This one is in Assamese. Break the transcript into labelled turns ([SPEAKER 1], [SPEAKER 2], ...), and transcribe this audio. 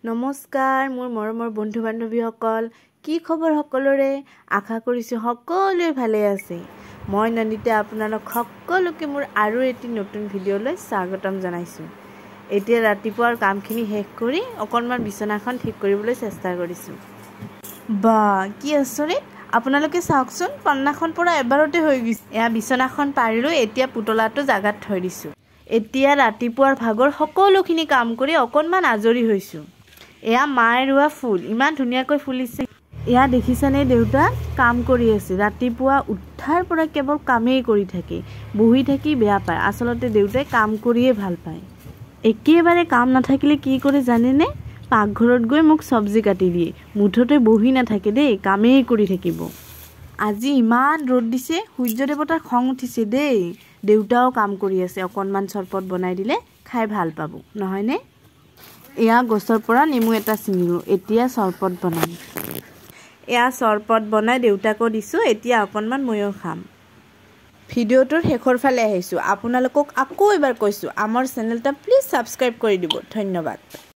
[SPEAKER 1] নমস্কাৰ মোৰ মৰমৰ বন্ধু বান্ধৱীসকল কি খবৰ সকলোৰে আশা কৰিছো সকলোৱে ভালে আছে মই নন্দিতা আপোনালোক সকলোকে মোৰ আৰু এটি নতুন ভিডিঅলৈ স্বাগতম জনাইছো এতিয়া ৰাতিপুৱাৰ কামখিনি শেষ কৰি অকনমান বিছনাখন ঠিক কৰিবলৈ চেষ্টা কৰিছো বা কি আচৰিত আপোনালোকে চাওকচোন পন্নাখন পৰা এবাৰতে হৈ গৈছে এয়া বিছনাখন পাৰিলো এতিয়া পুতলাটো জাগাত থৈ দিছো এতিয়া ৰাতিপুৱাৰ ভাগৰ সকলোখিনি কাম কৰি অকনমান আজৰি হৈছো এয়া মায়ে ৰুৱা ফুল ইমান ধুনীয়াকৈ ফুলিছে এয়া দেখিছানে দেউতা কাম কৰি আছে ৰাতিপুৱা উঠাৰ পৰা কেৱল কামেই কৰি থাকে বহি থাকি বেয়া পায় আসলতে দেউতাই কাম কৰিয়ে ভাল পায় একেবাৰে কাম নাথাকিলে কি কৰে জানেনে পাকঘৰত গৈ মোক সবজি কাটি দিয়ে মুঠতে বহি নাথাকে দেই কামেই কৰি থাকিব আজি ইমান ৰ'দ দিছে সূৰ্য দেৱতাৰ খং উঠিছে দেই দেউতাও কাম কৰি আছে অকনমান চৰপট বনাই দিলে খাই ভাল পাব নহয়নে এয়া গছৰ পৰা নেমু এটা ছিঙিলো এতিয়া চৰপট বনাম এয়া চৰপট বনাই দেউতাকো দিছো এতিয়া অকনমান ময়ো খাম ভিডিঅ'টোৰ শেষৰ ফালে আহিছো আপোনালোকক আকৌ এবাৰ কৈছো আমাৰ চেনেলটা প্লিজ সাবস্ক্ৰাইব কৰি দিব ধন্যবাদ